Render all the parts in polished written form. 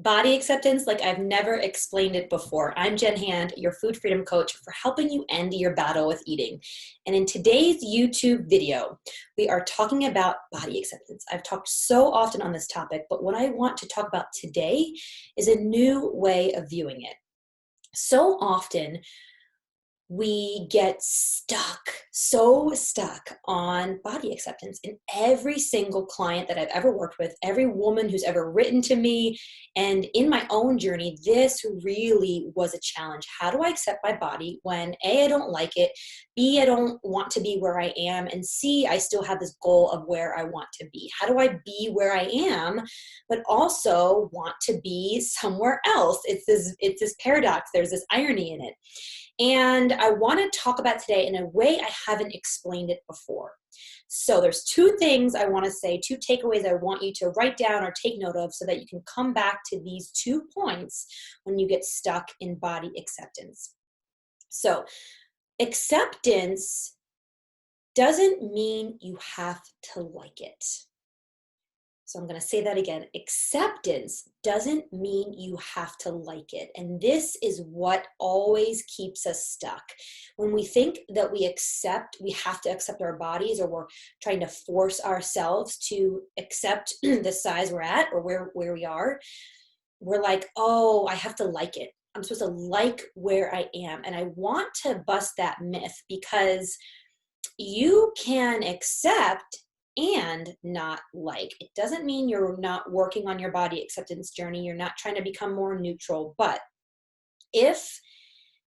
Body acceptance like I've never explained it before. I'm Jen Hand, your food freedom coach for helping you end your battle with eating. And in today's YouTube video, we are talking about body acceptance. I've talked so often on this topic, but what I want to talk about today is a new way of viewing it. So often, we get so stuck on body acceptance. And every single client that I've ever worked with, every woman who's ever written to me, and in my own journey, this really was a challenge. How do I accept my body when A, I don't like it, B, I don't want to be where I am, and C, I still have this goal of where I want to be? How do I be where I am, but also want to be somewhere else? It's this paradox. There's this irony in it. And I want to talk about today in a way I haven't explained it before. So there's two things I want to say, two takeaways I want you to write down or take note of so that you can come back to these 2 points when you get stuck in body acceptance. So acceptance doesn't mean you have to like it. So I'm going to say that again. Acceptance doesn't mean you have to like it. And this is what always keeps us stuck. When we think that we have to accept our bodies, or we're trying to force ourselves to accept the size we're at or where we are, we're like, oh, I have to like it. I'm supposed to like where I am. And I want to bust that myth, because you can accept and not like. It doesn't mean you're not working on your body acceptance journey. You're not trying to become more neutral. But if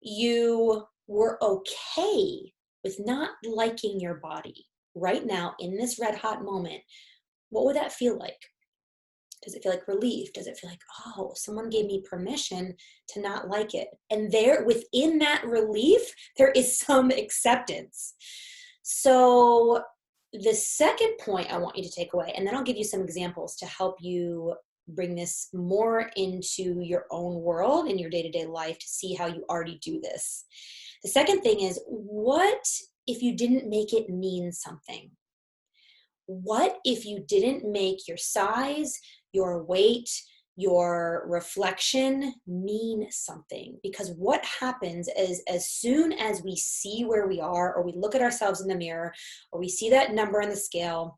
you were okay with not liking your body right now in this red hot moment, what would that feel like? Does it feel like relief? Does it feel like, oh, someone gave me permission to not like it? And there, within that relief, there is some acceptance. So the second point I want you to take away, and then I'll give you some examples to help you bring this more into your own world in your day-to-day life to see how you already do this. The second thing is, what if you didn't make it mean something? What if you didn't make your size, your weight, your reflection mean something? Because what happens is, as soon as we see where we are, or we look at ourselves in the mirror, or we see that number on the scale,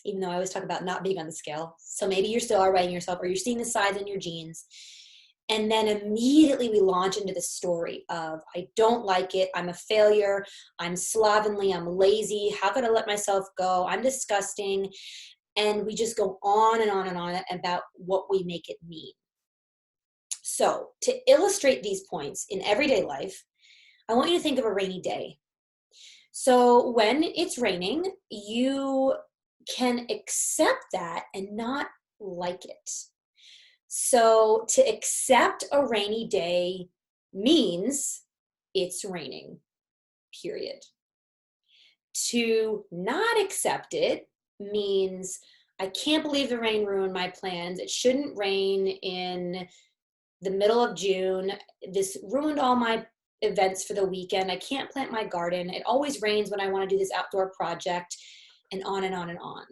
even though I always talk about not being on the scale, so maybe you're still weighing yourself, or you're seeing the size in your jeans, and then immediately we launch into the story of, I don't like it, I'm a failure, I'm slovenly, I'm lazy, how could I let myself go, I'm disgusting. And we just go on and on and on about what we make it mean. So to illustrate these points in everyday life, I want you to think of a rainy day. So when it's raining, you can accept that and not like it. So to accept a rainy day means it's raining, period. To not accept it means, I can't believe the rain ruined my plans. It shouldn't rain in the middle of June. This ruined all my events for the weekend. I can't plant my garden. It always rains when I want to do this outdoor project, and on and on and on.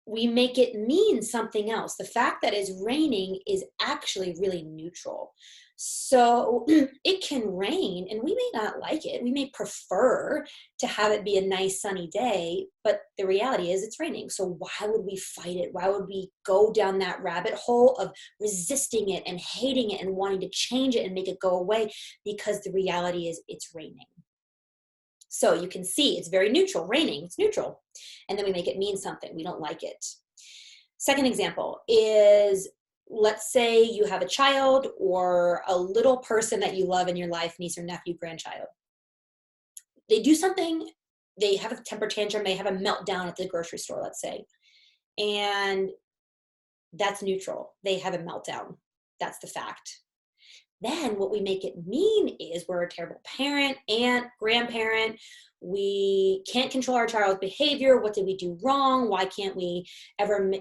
We make it mean something else. The fact that it's raining is actually really neutral. So it can rain and we may not like it. We may prefer to have it be a nice sunny day, but the reality is it's raining. So why would we fight it? Why would we go down that rabbit hole of resisting it and hating it and wanting to change it and make it go away? Because the reality is it's raining. So you can see it's very neutral, raining, it's neutral. And then we make it mean something. We don't like it. Second example is, let's say you have a child or a little person that you love in your life, niece or nephew, grandchild. They do something, they have a temper tantrum, they have a meltdown at the grocery store, let's say. And that's neutral. They have a meltdown. That's the fact. Then what we make it mean is we're a terrible parent, aunt, grandparent. We can't control our child's behavior. What did we do wrong? Why can't we ever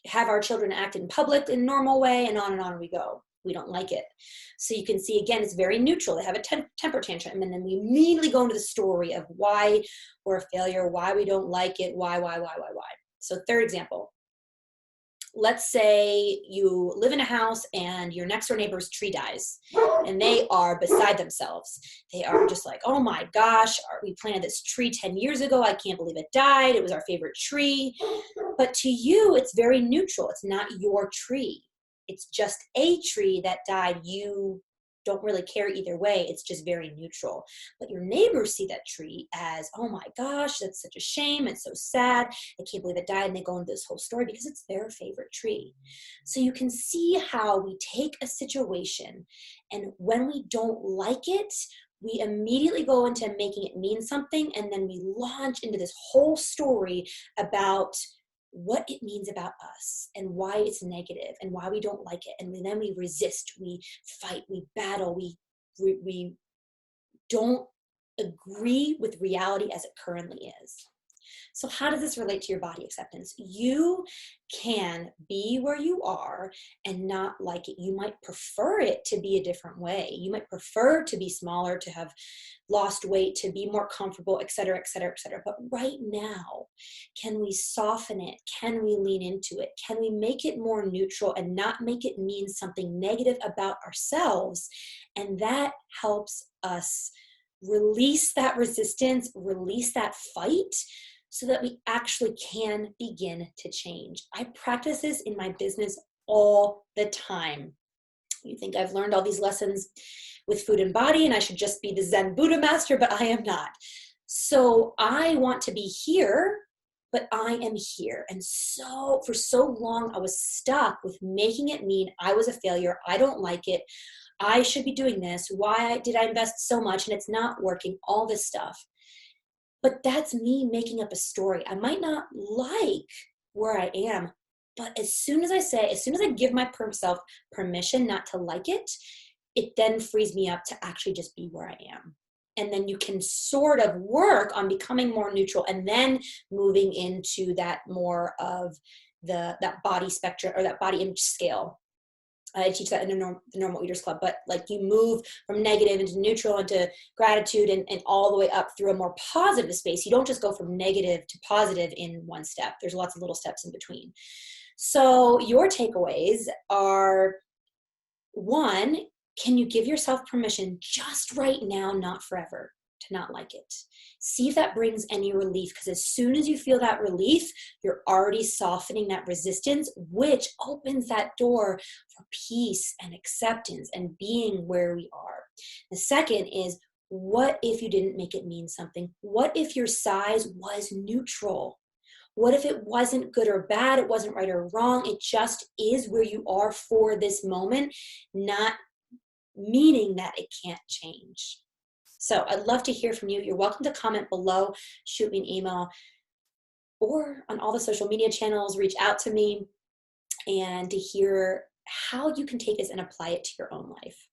have our children act in public in a normal way? And on we go. We don't like it. So you can see, again, it's very neutral. They have a temper tantrum. And then we immediately go into the story of why we're a failure, why we don't like it, why. So third example. let's say you live in a house and your next door neighbor's tree dies and they are beside themselves. They are just like, oh my gosh, we planted this tree 10 years ago. I can't believe it died. It was our favorite tree. But to you, it's very neutral. It's not your tree. It's just a tree that died. You don't really care either way. It's just very neutral. But your neighbors see that tree as, oh my gosh, that's such a shame. It's so sad. I can't believe it died. And they go into this whole story because it's their favorite tree. So you can see how we take a situation, and when we don't like it, we immediately go into making it mean something. And then we launch into this whole story about what it means about us and why it's negative and why we don't like it. And then we resist, we fight, we battle, we don't agree with reality as it currently is. So how does this relate to your body acceptance? You can be where you are and not like it. You might prefer it to be a different way. You might prefer to be smaller, to have lost weight, to be more comfortable, et cetera, et cetera, et cetera. But right now, can we soften it? Can we lean into it? Can we make it more neutral and not make it mean something negative about ourselves? And that helps us release that resistance, release that fight, so that we actually can begin to change. I practice this in my business all the time. You think I've learned all these lessons with food and body and I should just be the Zen Buddha master, but I am not. So I want to be here, but I am here. And so for so long, I was stuck with making it mean I was a failure. I don't like it. I should be doing this. Why did I invest so much and it's not working? All this stuff. But that's me making up a story. I might not like where I am, but as soon as I give myself permission not to like it, it then frees me up to actually just be where I am. And then you can sort of work on becoming more neutral and then moving into that more of that body spectrum or that body image scale. I teach that in the Normal Eaters Club, but like you move from negative into neutral into gratitude and all the way up through a more positive space. You don't just go from negative to positive in one step. There's lots of little steps in between. So your takeaways are, one, can you give yourself permission just right now, not forever, to not like it? See if that brings any relief, because as soon as you feel that relief, you're already softening that resistance, which opens that door for peace and acceptance and being where we are. The second is, what if you didn't make it mean something? What if your size was neutral? What if it wasn't good or bad? It wasn't right or wrong. It just is where you are for this moment, not meaning that it can't change. So I'd love to hear from you. You're welcome to comment below, shoot me an email, or on all the social media channels, reach out to me and to hear how you can take this and apply it to your own life.